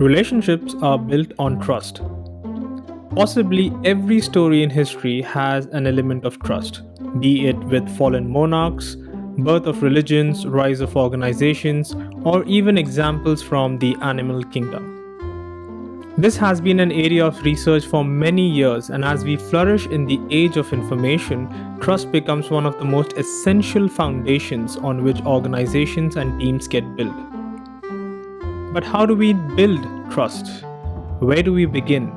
Relationships are built on trust. Possibly every story in history has an element of trust, be it with fallen monarchs, birth of religions, rise of organizations, or even examples from the animal kingdom. This has been an area of research for many years, and as we flourish in the age of information, trust becomes one of the most essential foundations on which organizations and teams get built. But how do we build trust? Where do we begin?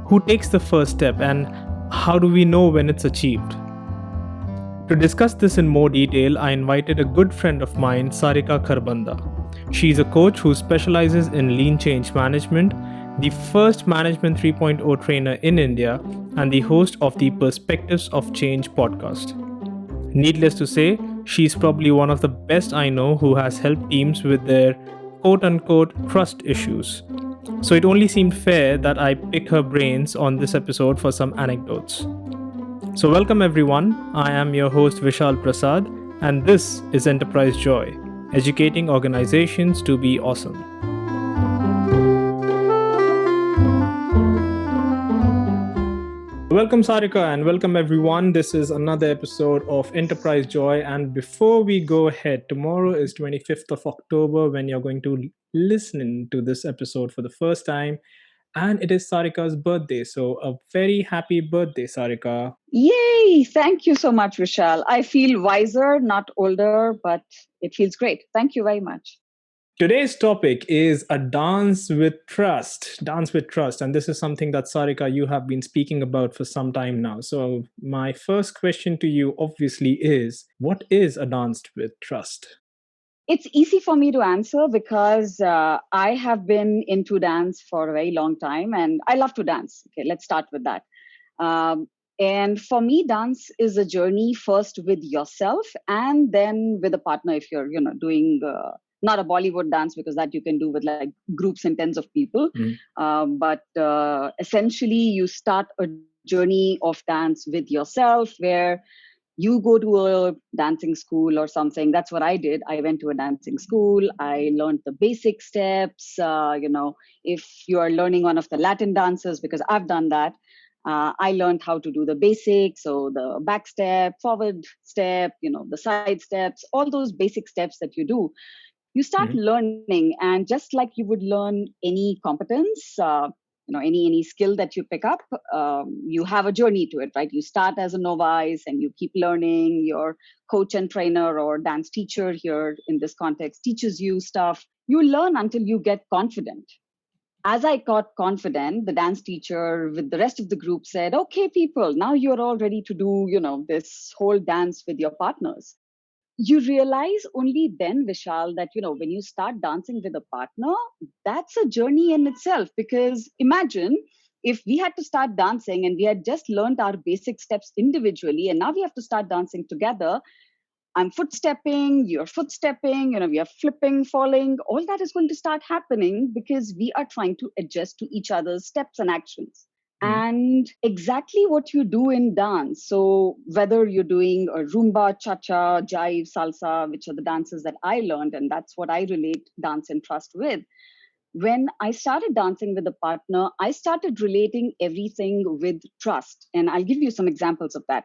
Who takes the first step, and how do we know when it's achieved? To discuss this in more detail, I invited a good friend of mine, Sarika Kharbanda. She's a coach who specializes in lean change management, the first Management 3.0 trainer in India, and the host of the Perspectives of Change podcast. Needless to say, she's probably one of the best I know who has helped teams with their quote unquote trust issues. So it only seemed fair that I pick her brains on this episode for some anecdotes. So, welcome everyone. I am your host Vishal Prasad, and this is Enterprise Joy, educating organizations to be awesome. Welcome, Sarika, and welcome everyone. This is another episode of Enterprise Joy. And before we go ahead, tomorrow is 25th of October when you're going to listen to this episode for the first time. And it is Sarika's birthday. So, a very happy birthday, Sarika. Yay! Thank you so much, Vishal. I feel wiser, not older, but it feels great. Thank you very much. Today's topic is a dance with trust. Dance with trust. And this is something that, Sarika, you have been speaking about for some time now. So, my first question to you obviously is, what is a dance with trust? It's easy for me to answer because I have been into dance for a very long time and I love to dance. Okay, let's start with that. And for me, dance is a journey first with yourself and then with a partner if you're, doing not a Bollywood dance because that you can do with like groups and tens of people. But essentially, you start a journey of dance with yourself where you go to a dancing school or something. That's what I did. I went to a dancing school. I learned the basic steps. If you are learning one of the Latin dances, because I've done that, I learned how to do the basics. So the back step, forward step, the side steps, all those basic steps that you do. You start learning, and just like you would learn any competence, any skill that you pick up, you have a journey to it, right? You start as a novice and you keep learning. Your coach and trainer or dance teacher here in this context teaches you stuff. You learn until you get confident. As I got confident, the dance teacher with the rest of the group said, okay, people, now you're all ready to do, this whole dance with your partners. You realize only then, Vishal, that, when you start dancing with a partner, that's a journey in itself. Because imagine if we had to start dancing and we had just learned our basic steps individually, and now we have to start dancing together. I'm footstepping, you're footstepping, we are flipping, falling. All that is going to start happening because we are trying to adjust to each other's steps and actions. And exactly what you do in dance. So whether you're doing a rumba, cha-cha, jive, salsa, which are the dances that I learned, and that's what I relate dance and trust with. When I started dancing with a partner, I started relating everything with trust. And I'll give you some examples of that.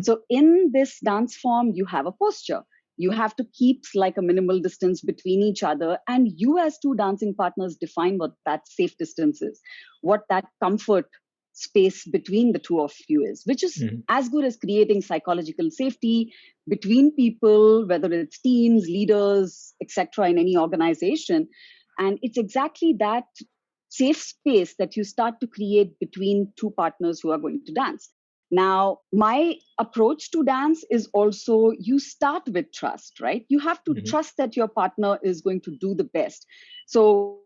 So in this dance form, you have a posture. You have to keep like a minimal distance between each other. And you as two dancing partners define what that safe distance is, what that comfort space between the two of you is, which is as good as creating psychological safety between people, whether it's teams, leaders, etc., in any organization. And it's exactly that safe space that you start to create between two partners who are going to dance. Now, my approach to dance is also you start with trust, right? You have to trust that your partner is going to do the best. So,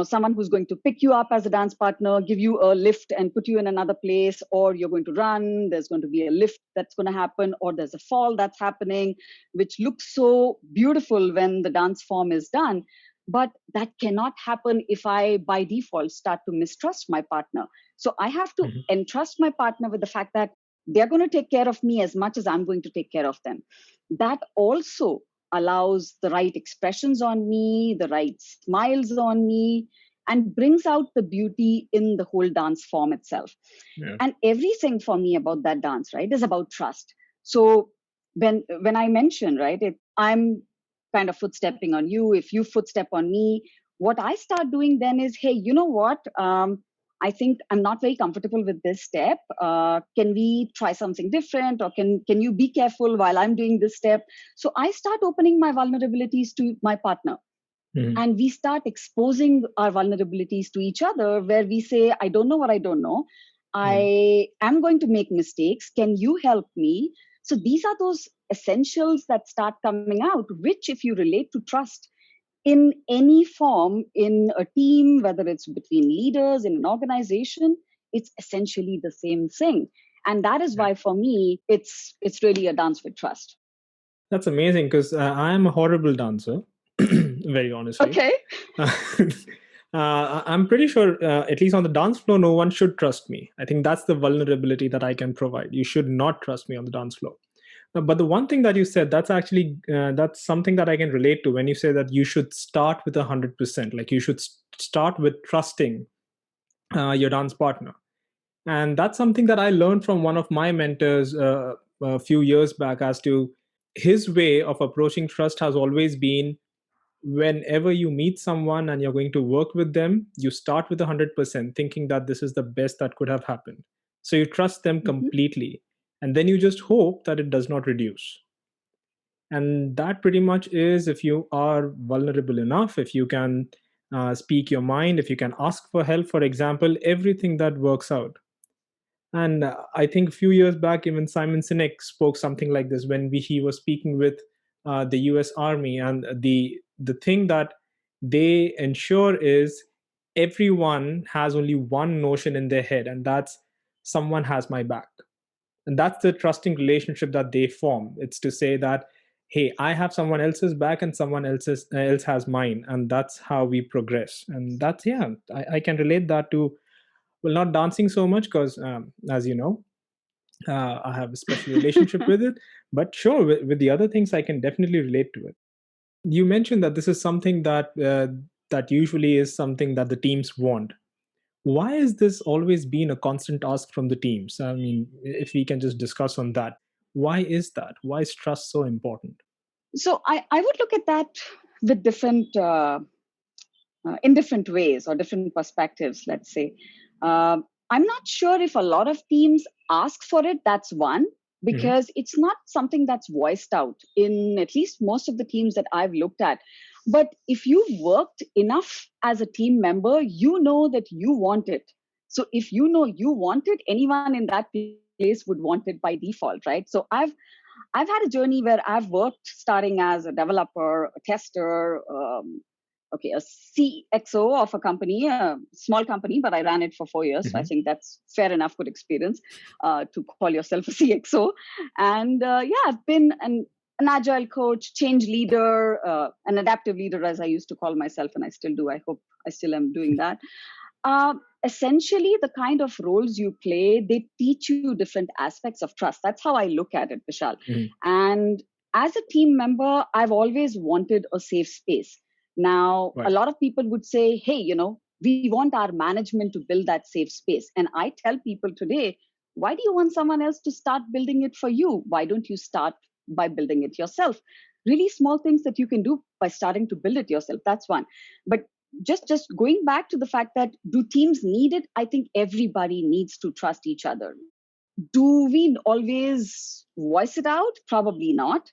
someone who's going to pick you up as a dance partner, give you a lift and put you in another place, or you're going to run, there's going to be a lift that's going to happen, or there's a fall that's happening, which looks so beautiful when the dance form is done. But that cannot happen if I, by default, start to mistrust my partner. So I have to entrust my partner with the fact that they're going to take care of me as much as I'm going to take care of them. That also allows the right expressions on me, the right smiles on me, and brings out the beauty in the whole dance form itself. Yeah. And everything for me about that dance, right, is about trust. So when I mention, right, I'm kind of footstepping on you, if you footstep on me, what I start doing then is, hey, you know what, I think I'm not very comfortable with this step. Can we try something different, or can you be careful while I'm doing this step? So I start opening my vulnerabilities to my partner, Mhm. and we start exposing our vulnerabilities to each other, where we say, I don't know what I don't know. Yeah. I am going to make mistakes. Can you help me? So these are those essentials that start coming out, which, if you relate to trust in any form, in a team, whether it's between leaders in an organization, it's essentially the same thing. And that is Yeah. why for me it's really a dance with trust. That's amazing because I am a horrible dancer, very honestly. Okay. Uh, I'm pretty sure, at least on the dance floor, no one should trust me. I think that's the vulnerability that I can provide. You should not trust me on the dance floor. But the one thing that you said, that's actually that's something that I can relate to when you say that you should start with 100%. Like you should start with trusting your dance partner, and that's something that I learned from one of my mentors a few years back. As to his way of approaching trust has always been, whenever you meet someone and you're going to work with them, you start with 100%, thinking that this is the best that could have happened. So you trust them Mhm. completely, and then you just hope that it does not reduce. And that pretty much is, if you are vulnerable enough, if you can speak your mind, if you can ask for help, for example, everything that works out. And I think a few years back, even Simon Sinek spoke something like this when he was speaking with the US Army. And the thing that they ensure is everyone has only one notion in their head, and that's someone has my back. And that's the trusting relationship that they form. It's to say that, hey, I have someone else's back and someone else has mine, and that's how we progress. And that's, yeah, I can relate that to, well, not dancing so much because, as you know, I have a special relationship with it. But sure, with the other things, I can definitely relate to it. You mentioned that this is something that usually is something that the teams want. Why is this always been a constant ask from the teams? I mean, if we can just discuss on that. Why is that? Why is trust so important? So I would look at that with different in different ways or different perspectives, let's say. I'm not sure if a lot of teams ask for it. That's one, Hmm. because it's not something that's voiced out in at least most of the teams that I've looked at. But if you've worked enough as a team member, you know that you want it. So if you know you want it, anyone in that place would want it by default, right? So I've had a journey where I've worked starting as a developer, a tester, okay, a CXO of a company, a small company, but I ran it for 4 years. So I Hmm. think that's fair enough, good experience to call yourself a CXO. And yeah, I've been an agile coach, change leader, an adaptive leader, as I used to call myself, and I still do. I hope I still am doing that. Essentially, the kind of roles you play, they teach you different aspects of trust. That's how I look at it, Vishal. Hmm. And as a team member, I've always wanted a safe space. Now, a Right. lot of people would say, hey, we want our management to build that safe space. And I tell people today, why do you want someone else to start building it for you? Why don't you start by building it yourself? Really small things that you can do by starting to build it yourself. That's one. But just going back to the fact that, do teams need it? I think everybody needs to trust each other. Do we always voice it out? Probably not.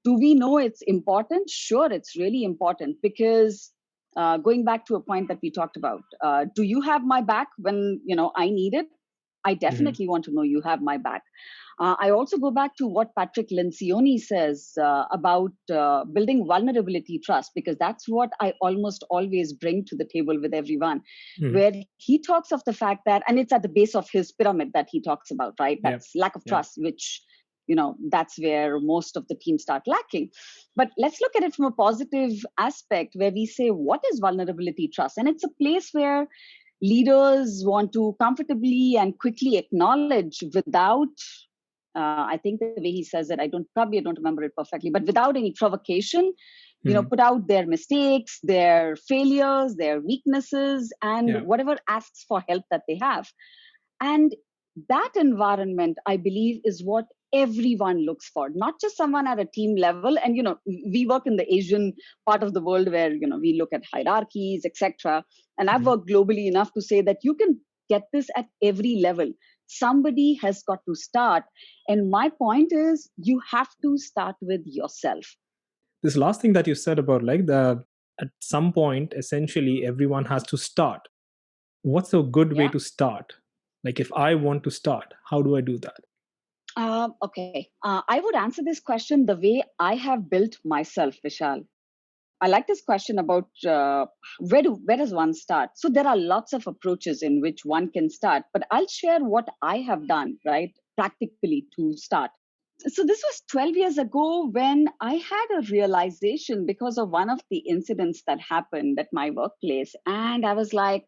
Do we know it's important? Sure, it's really important, because going back to a point that we talked about, do you have my back when I need it? I Hmm. definitely want to know you have my back. I also go back to what Patrick Lencioni says about building vulnerability trust, because that's what I almost always bring to the table with everyone, Hmm. where he talks of the fact that, and it's at the base of his pyramid that he talks about, right? Yeah. That's lack of Yeah. trust, which, that's where most of the teams start lacking. But let's look at it from a positive aspect, where we say, what is vulnerability trust? And it's a place where leaders want to comfortably and quickly acknowledge without I think the way he says it, I don't remember it perfectly, but without any provocation, put out their mistakes, their failures, their weaknesses, and Yeah. whatever asks for help that they have. And that environment, I believe, is what everyone looks for, not just someone at a team level. And we work in the Asian part of the world where we look at hierarchies, etc. And I've worked globally enough to say that you can get this at every level. Somebody has got to start, and my point is you have to start with yourself. This last thing that you said about like the at some point essentially everyone has to start. What's a good way Yeah. to start? Like if I want to start, how do I do that? Okay. I would answer this question the way I have built myself, Vishal. I like this question about where does one start? So there are lots of approaches in which one can start, but I'll share what I have done, right, practically to start. So this was 12 years ago when I had a realization because of one of the incidents that happened at my workplace. And I was like,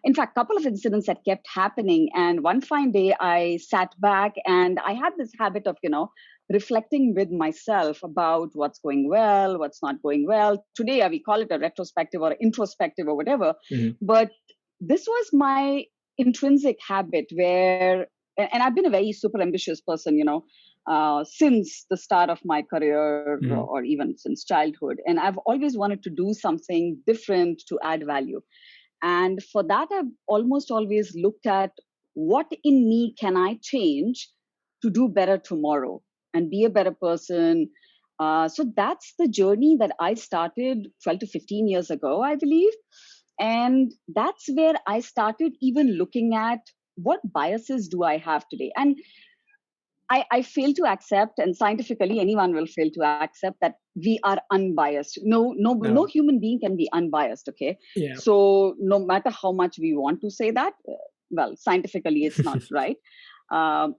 in fact, a couple of incidents that kept happening. And one fine day I sat back and I had this habit of, reflecting with myself about what's going well, what's not going well. Today, we call it a retrospective or introspective or whatever. But this was my intrinsic habit where, and I've been a very super ambitious person, since the start of my career or even since childhood. And I've always wanted to do something different to add value. And for that, I've almost always looked at what in me can I change to do better tomorrow and be a better person. So that's the journey that I started 12 to 15 years ago, I believe. And that's where I started even looking at what biases do I have today. And I fail to accept, and scientifically, anyone will fail to accept that we are unbiased. No No. human being can be unbiased. Okay, Yeah. so no matter how much we want to say that, well, scientifically, it's not right. Um,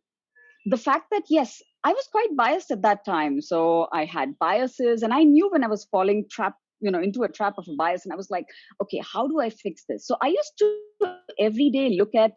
the fact that yes, I was quite biased at that time, so I had biases, and I knew when I was falling trap, into a trap of a bias, and I was like, okay, how do I fix this? So I used to every day look at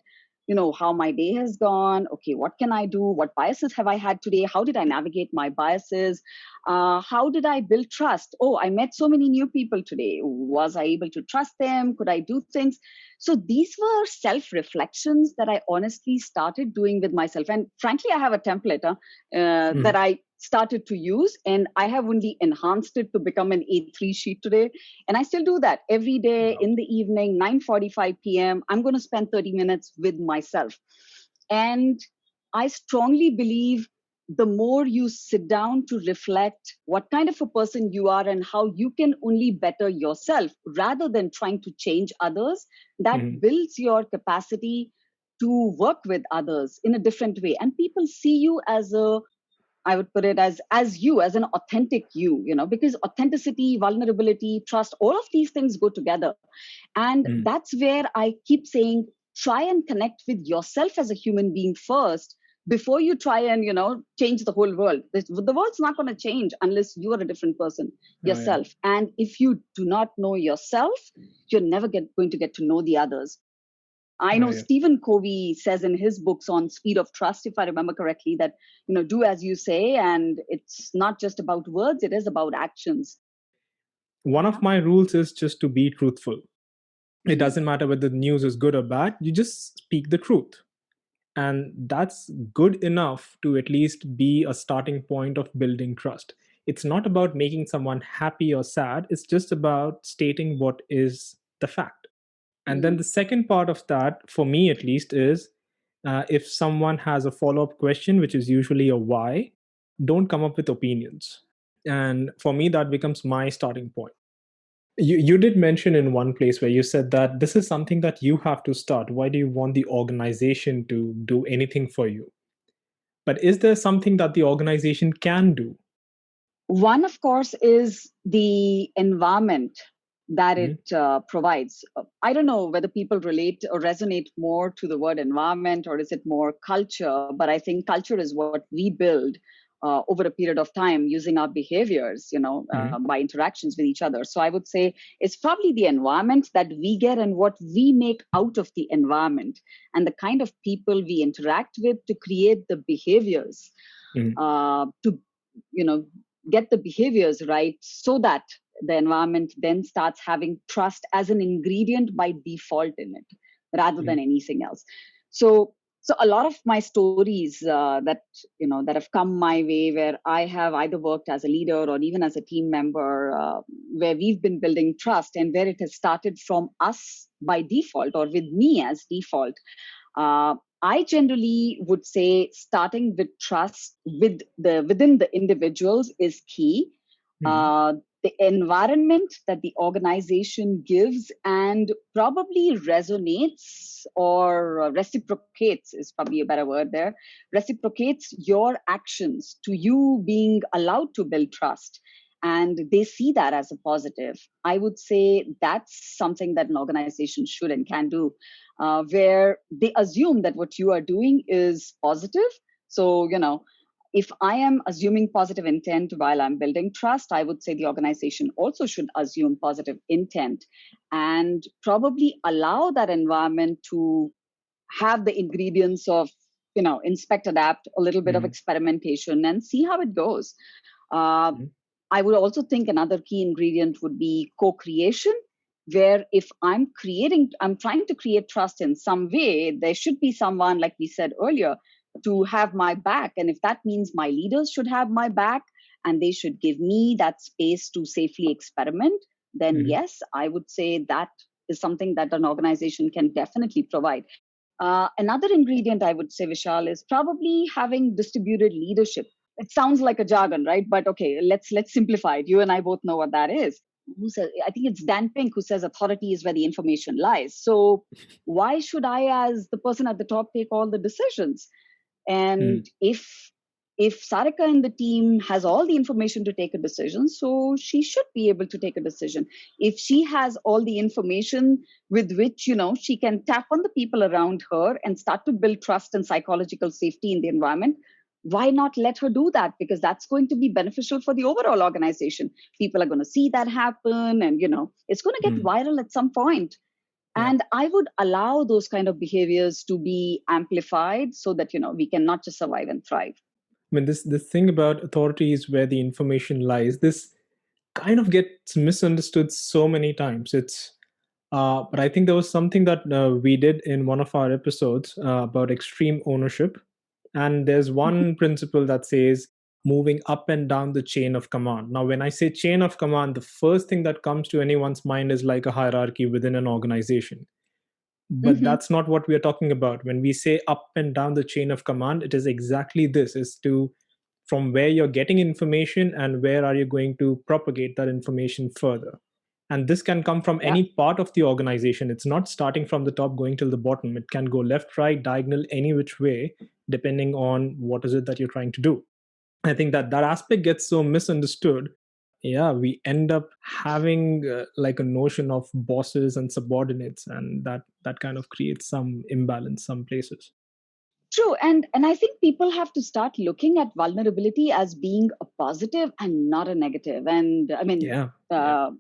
how my day has gone. Okay, what can I do? What biases have I had today? How did I navigate my biases? How did I build trust? Oh, I met so many new people today. Was I able to trust them? Could I do things? So these were self reflections that I honestly started doing with myself. And frankly, I have a template that I started to use, and I have only enhanced it to become an A3 sheet today. And I still do that every day Wow. in the evening, 9:45 p.m. I'm going to spend 30 minutes with myself. And I strongly believe the more you sit down to reflect what kind of a person you are and how you can only better yourself rather than trying to change others, that builds your capacity to work with others in a different way. And people see you as I would put it as you, as an authentic you, because authenticity, vulnerability, trust, all of these things go together. And that's where I keep saying, try and connect with yourself as a human being first before you try and, change the whole world. The world's not going to change unless you are a different person Oh, yeah. yourself. And if you do not know yourself, you're never going to get to know the others. I Oh, know yeah. Stephen Covey says in his books on speed of trust, if I remember correctly, that, do as you say. And it's not just about words, it is about actions. One of my rules is just to be truthful. It doesn't matter whether the news is good or bad, you just speak the truth. And that's good enough to at least be a starting point of building trust. It's not about making someone happy or sad, it's just about stating what is the fact. And then the second part of that, for me at least, is if someone has a follow up question, which is usually a why, don't come up with opinions. And for me, that becomes my starting point. You did mention in one place where you said that this is something that you have to start. Why do you want the organization to do anything for you? But is there something that the organization can do? One, of course, is the environment that it Mhm. provides. I don't know whether people relate or resonate more to the word environment or is it more culture, but I think culture is what we build over a period of time using our behaviors, Mhm. by interactions with each other. So I would say it's probably the environment that we get and what we make out of the environment and the kind of people we interact with to create the behaviors Mhm. to, you know, get the behaviors right so that the environment then starts having trust as an ingredient by default in it, rather than anything else. So, so a lot of my stories that have come my way, where I have either worked as a leader or even as a team member, where we've been building trust, and where it has started from us by default or with me as default. Uh, I generally would say starting with trust within the individuals is key. Mm. The environment that the organization gives and probably resonates or reciprocates is probably a better word there, reciprocates your actions to you being allowed to build trust, and they see that as a positive. I would say that's something that an organization should and can do, where they assume that what you are doing is positive. So, if I am assuming positive intent while I'm building trust, I would say the organization also should assume positive intent and probably allow that environment to have the ingredients of, inspect, adapt, a little bit of Mm. experimentation, and see how it goes. Uh, I would also think another key ingredient would be co-creation, where if I'm trying to create trust in some way, there should be someone, like we said earlier, to have my back. And if that means my leaders should have my back and they should give me that space to safely experiment, then Mm. yes, I would say that is something that an organization can definitely provide. Another ingredient I would say, Vishal, is probably having distributed leadership. It sounds like a jargon, right? But okay, let's simplify it. You and I both know what that is. Who says? I think it's Dan Pink who says authority is where the information lies. So why should I, as the person at the top, take all the decisions? And Mm. if Sarika and the team has all the information to take a decision, so she should be able to take a decision. If she has all the information with which, she can tap on the people around her and start to build trust and psychological safety in the environment, why not let her do that? Because that's going to be beneficial for the overall organization. People are going to see that happen, and it's going to get Mm. viral at some point. Yeah. And I would allow those kind of behaviors to be amplified so that we can not just survive and thrive. I mean, this thing about authority is where the information lies. This kind of gets misunderstood so many times. But I think there was something that we did in one of our episodes about extreme ownership, and there's one principle that says moving up and down the chain of command. Now, when I say chain of command, the first thing that comes to anyone's mind is like a hierarchy within an organization. But Hmm. that's not what we are talking about. When we say up and down the chain of command, it is exactly this: is to from where you're getting information and where are you going to propagate that information further. And this can come from Yeah. any part of the organization. It's not starting from the top going till the bottom. It can go left, right, diagonal, any which way, depending on what is it that you're trying to do. I think that that aspect gets so misunderstood. Yeah, we end up having like a notion of bosses and subordinates, and that kind of creates some imbalance some places. True. And I think people have to start looking at vulnerability as being a positive and not a negative. And I mean, Yeah. Yeah. uh,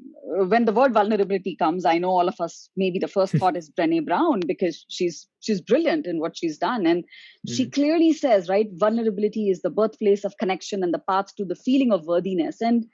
when the word vulnerability comes, I know all of us, maybe the first thought is Brené Brown, because she's brilliant in what she's done. And she Mm. clearly says, right, vulnerability is the birthplace of connection and the path to the feeling of worthiness. And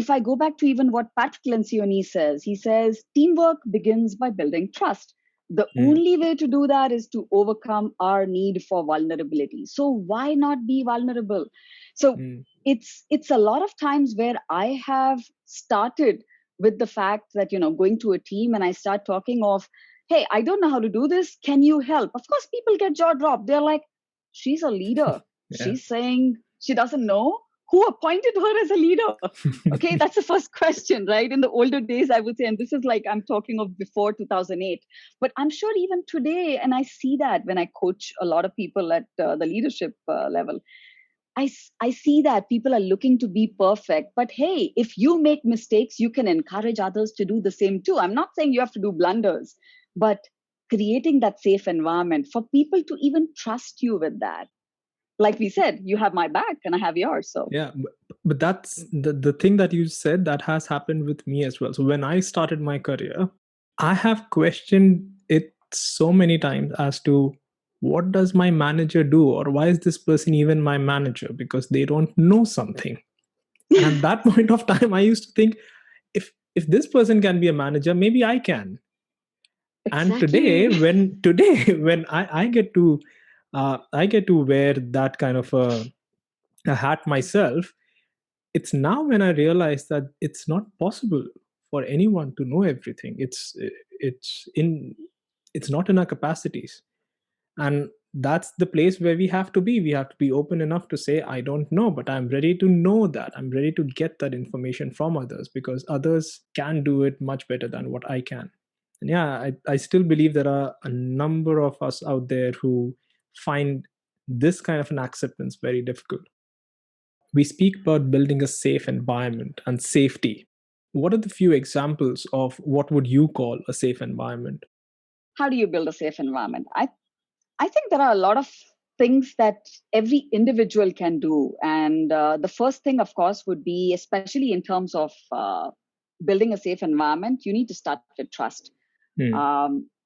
if I go back to even what Patrick Lencioni says, he says teamwork begins by building trust. The Mm. only way to do that is to overcome our need for vulnerability. So why not be vulnerable? So Mm. it's a lot of times where I have started with the fact that going to a team and I start talking of, hey, I don't know how to do this. Can you help? Of course, people get jaw dropped. They're like, she's a leader. Yeah. She's saying she doesn't know. Who appointed her as a leader? Okay, that's the first question, right? In the older days, I would say, and this is like I'm talking of before 2008, but I'm sure even today, and I see that when I coach a lot of people at the leadership level, I see that people are looking to be perfect. But hey, if you make mistakes, you can encourage others to do the same too. I'm not saying you have to do blunders, but creating that safe environment for people to even trust you with that. Like we said, you have my back and I have yours. So, Yeah, but that's the thing that you said that has happened with me as well. So when I started my career, I have questioned it so many times as to what does my manager do, or why is this person even my manager, because they don't know something. And at that point of time, I used to think, if this person can be a manager, maybe I can. And today, Exactly. when when I get to wear that kind of a hat myself, it's now when I realize that it's not possible for anyone to know everything. It's in it's not in our capacities, and that's the place where we have to be open enough to say, I don't know, but I'm ready to know that, I'm ready to get that information from others, because others can do it much better than what I can. And yeah, I still believe there are a number of us out there who find this kind of an acceptance very difficult. We speak about building a safe environment and safety. What are the few examples of what would you call a safe environment? How do you build a safe environment? I think there are a lot of things that every individual can do. And the first thing, of course, would be, especially in terms of building a safe environment, you need to start with trust. Hmm.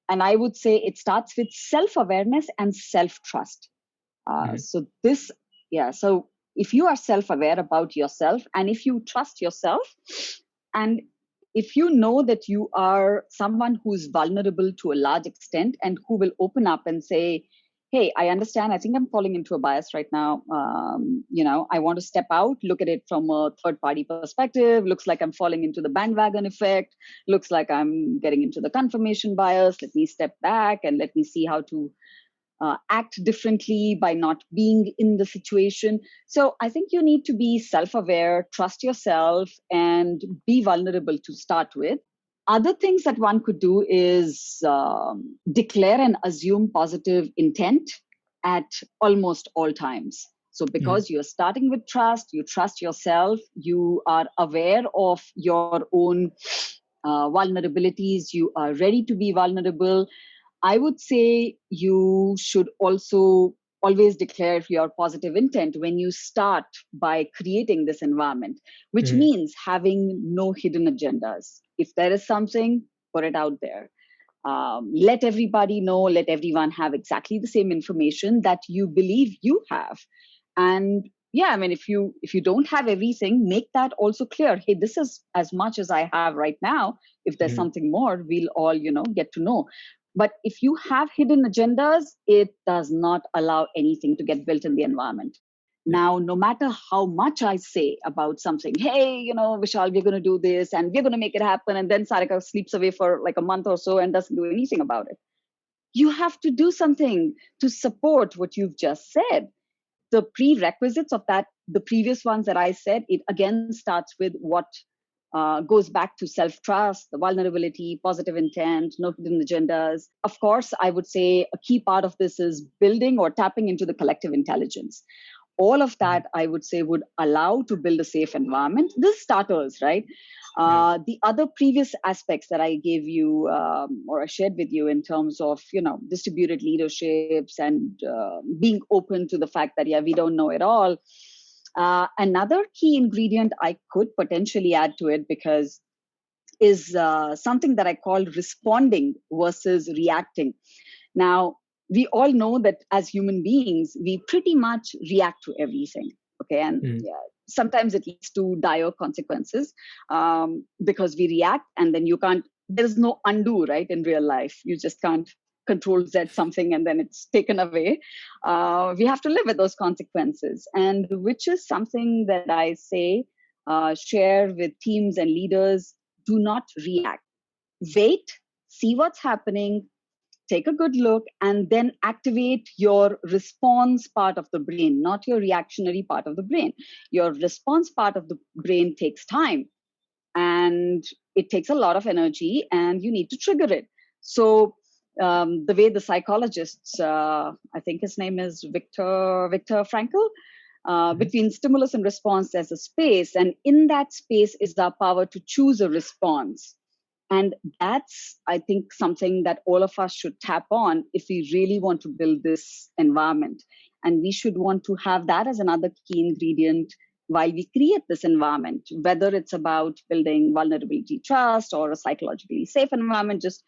And I would say it starts with self awareness and self trust. Mhm. So, this, yeah, so if you are self aware about yourself and if you trust yourself, and if you know that you are someone who's vulnerable to a large extent and who will open up and say, hey, I understand, I think I'm falling into a bias right now. I want to step out, look at it from a third party perspective. Looks like I'm falling into the bandwagon effect. Looks like I'm getting into the confirmation bias. Let me step back and let me see how to act differently by not being in the situation. So I think you need to be self aware, trust yourself, and be vulnerable to start with. Other things that one could do is declare and assume positive intent at almost all times. So, Mhm. because you're starting with trust, you trust yourself, you are aware of your own vulnerabilities, you are ready to be vulnerable. I would say you should also always declare your positive intent when you start by creating this environment, which Mhm. means having no hidden agendas. If there is something, put it out there. Let everybody know, let everyone have exactly the same information that you believe you have. And yeah, I mean, if you don't have everything, make that also clear. Hey, this is as much as I have right now. If there's Mhm. something more, we'll all get to know. But if you have hidden agendas, it does not allow anything to get built in the environment. Yeah. Now, no matter how much I say about something, hey, Vishal, we're going to do this and we're going to make it happen, and then Sarika sleeps away for like a month or so and doesn't do anything about it. You have to do something to support what you've just said. The prerequisites of that, the previous ones that I said, it again starts with what goes back to self trust, the vulnerability, positive intent, no hidden agendas. Of course, I would say a key part of this is building or tapping into the collective intelligence. All of Mhm. that, I would say, would allow to build a safe environment. This starters, right? Yeah. The other previous aspects that I gave you or I shared with you in terms of distributed leaderships and being open to the fact that yeah, we don't know it all. Another key ingredient I could potentially add to it, because is something that I call responding versus reacting. Now, we all know that as human beings, we pretty much react to everything. Okay. And Mhm. yeah, sometimes it leads to dire consequences because we react and then you can't, there's no undo, right? In real life, you just can't control Z something and then it's taken away. We have to live with those consequences. And which is something that I say, share with teams and leaders. Do not react. Wait, see what's happening, take a good look, and then activate your response part of the brain, not your reactionary part of the brain. Your response part of the brain takes time and it takes a lot of energy, and you need to trigger it. So, the way the psychologists, I think his name is Viktor Frankl, Mhm. between stimulus and response, there's a space, and in that space is the power to choose a response. And that's, I think, something that all of us should tap on if we really want to build this environment. And we should want to have that as another key ingredient while we create this environment, whether it's about building vulnerability trust or a psychologically safe environment, just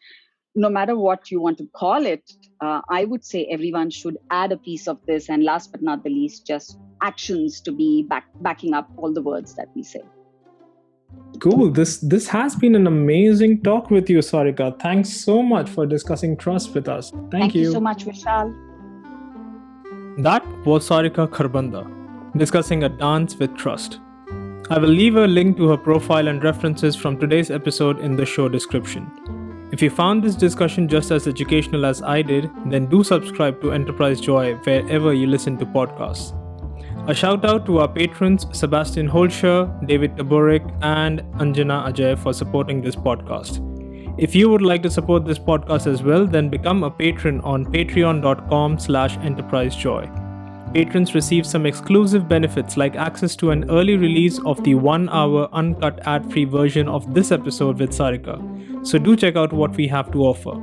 no matter what you want to call it, I would say everyone should add a piece of this. And last but not the least, just actions to be backing up all the words that we say. Cool. This has been an amazing talk with you, Sarika. Thanks so much for discussing trust with us. Thank Thank you so you. much, Vishal. That was Sarika Kharbanda discussing a dance with trust. I will leave a link to her profile and references from today's episode in the show description. If you found this discussion just as educational as I did, then do subscribe to Enterprise Joy wherever you listen to podcasts. A shout out to our patrons Sebastian Holscher, David Taburik, and Anjana Ajay for supporting this podcast. If you would like to support this podcast as well, then become a patron on patreon.com/enterprisejoy. Patrons receive some exclusive benefits like access to an early release of the 1 hour uncut ad-free version of this episode with Sarika. So do check out what we have to offer.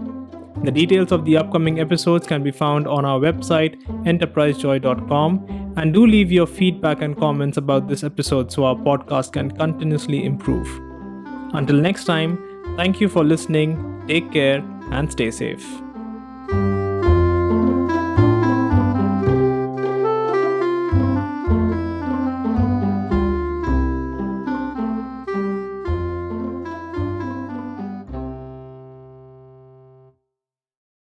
The details of the upcoming episodes can be found on our website, enterprisejoy.com, and do leave your feedback and comments about this episode so our podcast can continuously improve. Until next time, thank you for listening, take care, and stay safe.